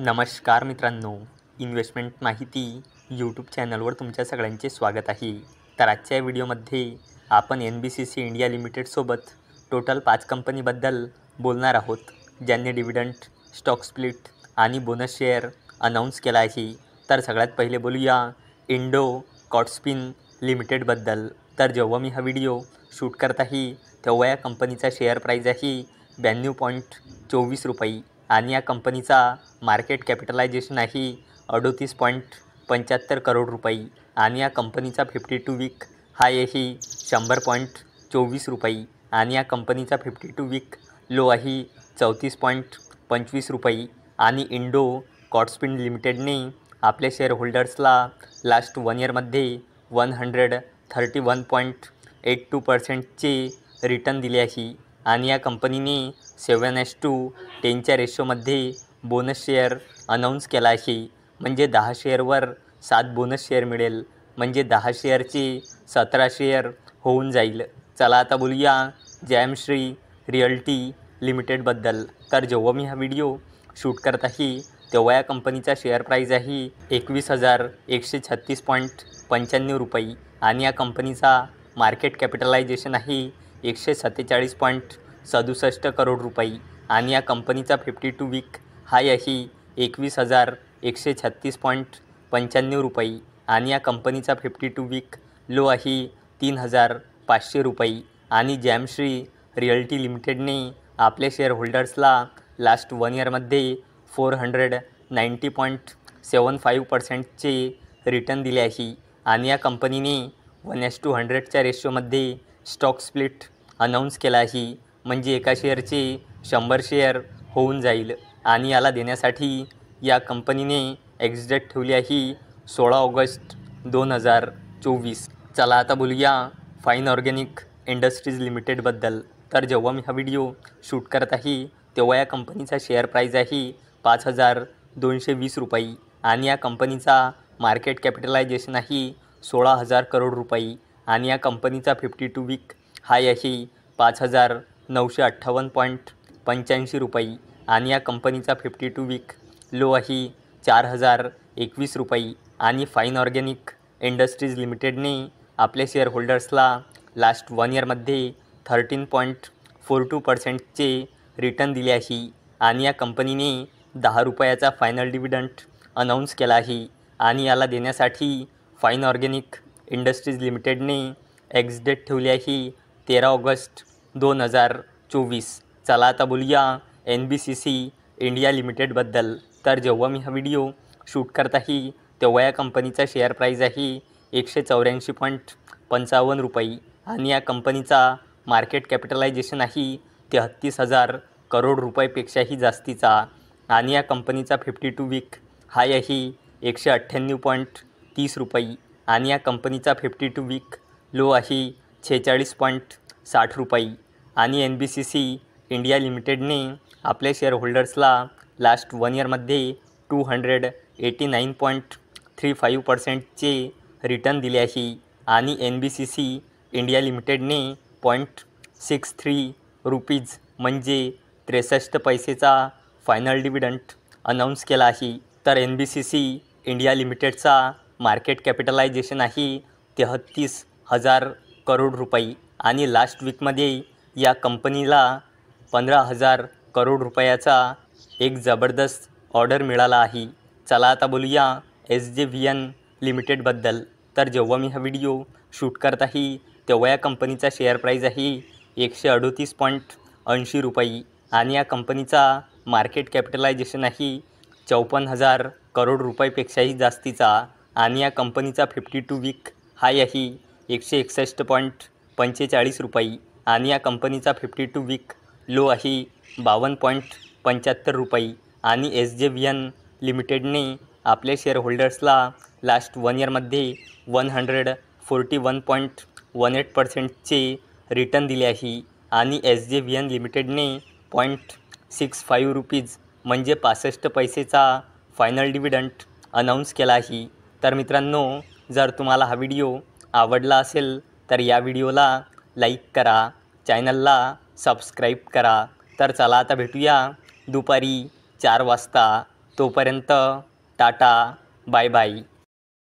नमस्कार मित्रांनो, इन्व्हेस्टमेंट माहिती यूट्यूब चॅनलवर तुमच्या सगळ्यांचे स्वागत आहे. तर आजच्या व्हिडिओमध्ये आपण NBCC इंडिया लिमिटेडसोबत टोटल 5 कंपनीबद्दल बोलणार आहोत, ज्यांनी डिव्हिडंड, स्टॉक स्प्लिट आणि बोनस शेअर अनाऊन्स केला आहे. तर सगळ्यात पहिले बोलूया इंडो कॉर्डस्पिन लिमिटेडबद्दल. तर जेव्हा मी हा व्हिडिओ शूट करत आहे तेव्हा या कंपनीचा शेअर प्राईज आहे 92.24 रुपये आणि या कंपनीचा मार्केट कॅपिटलायझेशन आहे 38.75 करोड रुपये आणि या कंपनीचा 52 वीक हाय आहे 100.24 रुपये आणि या कंपनीचा 52 वीक लो आहे 34.25 रुपये. आणि इंडो कॉर्डस्पिन लिमिटेडने आपल्या शेअर होल्डर्सला लास्ट 1 इयरमध्ये 131.82%चे रिटर्न दिले आहे आणि या कंपनीने 7:10च्या रेशोमध्ये बोनस शेअर अनाऊन्स केला आहे. म्हणजे 10 शेअरवर 7 बोनस शेअर मिळेल, म्हणजे 10 शेअरचे 17 शेअर होऊन जाईल. चला आता बोलूया जयश्री रिअल्टी लिमिटेडबद्दल. तर जेव्हा मी हा व्हिडिओ शूट करत आहे तेव्हा या कंपनीचा शेअर प्राईज आहे 21,136.95 रुपये आणि या कंपनीचा मार्केट कॅपिटलायझेशन आहे 147.67 करोड रुपये आणि या कंपनीचा 52 वीक हाय आहे 21,136.95 रुपये आणि या कंपनीचा 52 वीक लो आहे 3,500 रुपये. आणि जयश्री रिअल्टी लिमिटेडने आपल्या शेअर होल्डर्सला लास्ट 1 इयरमध्ये 490.75%चे रिटर्न दिले आहे आणि या कंपनीने 1:100च्या रेशोमध्ये स्टॉक स्प्लिट अनाऊन्स केला आहे. म्हणजे एका शेअरचे 100 शेअर होऊन जाईल आणि याला देण्यासाठी या कंपनीने एक्झिट ठेवली आहे 16 ऑगस्ट 2024. चला आता बोलूया फाईन ऑर्गॅनिक इंडस्ट्रीज लिमिटेडबद्दल. तर जेव्हा मी हा व्हिडिओ शूट करत आहे तेव्हा या कंपनीचा शेअर प्राईज आहे 5,220 रुपये आणि या कंपनीचा मार्केट कॅपिटलायझेशन आहे 16,000 करोड रुपये आणि या कंपनीचा 52 वीक हाय आहे 5,958.85 रुपये आणि या कंपनीचा 52 वीक लो आहे 4,021 रुपये. आणि फाईन ऑर्गॅनिक इंडस्ट्रीज लिमिटेडने आपल्या शेअर होल्डर्सला लास्ट 1 इयरमध्ये 13.42%चे रिटर्न दिले आहे आणि या कंपनीने 10 रुपयाचा फायनल डिव्हिडंड अनाऊन्स केला आहे आणि याला देण्यासाठी फाईन ऑर्गॅनिक इंडस्ट्रीज लिमिटेडने एक्झिट ठेवली आहे 13 ऑगस्ट 2024. चला आता बोलूया NBCC इंडिया लिमिटेडबद्दल. तर जेव्हा मी हा व्हिडिओ शूट करत आहे तेव्हा या कंपनीचा शेअर प्राईज आहे 184.55 रुपये आणि या कंपनीचा मार्केट कॅपिटलायझेशन आहे 33,000 करोड रुपयेपेक्षाही जास्तीचा आणि या कंपनीचा 52 वीक हाय आहे 198.30 रुपये आणि या कंपनीचा 52 वीक लो आहे 46.60 रुपये. आणि NBCC इंडिया लिमिटेडने आपल्या शेअर होल्डर्सला लास्ट 1 इयरमध्ये 289.35%चे रिटर्न दिले आहे आणि NBCC इंडिया लिमिटेडने 0.63 रुपीज म्हणजे 63 पैसेचा फायनल डिव्हिडंड अनाऊन्स केला आहे. तर NBCC इंडिया लिमिटेडचा मार्केट कॅपिटलायझेशन आहे 33,000 करोड रुपये आणि लास्ट वीकमध्ये या कंपनीला 15,000 करोड रुपयाचा एक जबरदस्त ऑर्डर मिळाला आहे. चला आता बोलूया SJVN लिमिटेडबद्दल. तर जेव्हा मी हा व्हिडिओ शूट करत आहे तेव्हा या कंपनीचा शेअर प्राईज आहे 138.80 रुपये आणि या कंपनीचा मार्केट कॅपिटलायझेशन आहे 54,000 करोड रुपयेपेक्षाही जास्तीचा आणि या कंपनीचा 52 वीक हाय आहे 161.45 रुपये आणि या कंपनीचा 52 वीक लो आहे 52.75 रुपये. आणि SJVN लिमिटेडने आपल्या शेअर होल्डर्सला लास्ट 1 इयरमध्ये 141.18%चे रिटर्न दिले आहे आणि SJVN लिमिटेडने 0.65 रुपीज म्हणजे 65 पैसेचा फायनल डिव्हिडंड अनाऊन्स केला आहे. तर मित्रांनो, जर तुम्हाला हा व्हिडिओ आवडला असेल तर या व्हिडिओला लाईक करा, चॅनलला सबस्क्राईब करा. तर चला आता भेटूया दुपारी 4 वाजता. तोपर्यंत टाटा बाय बाय.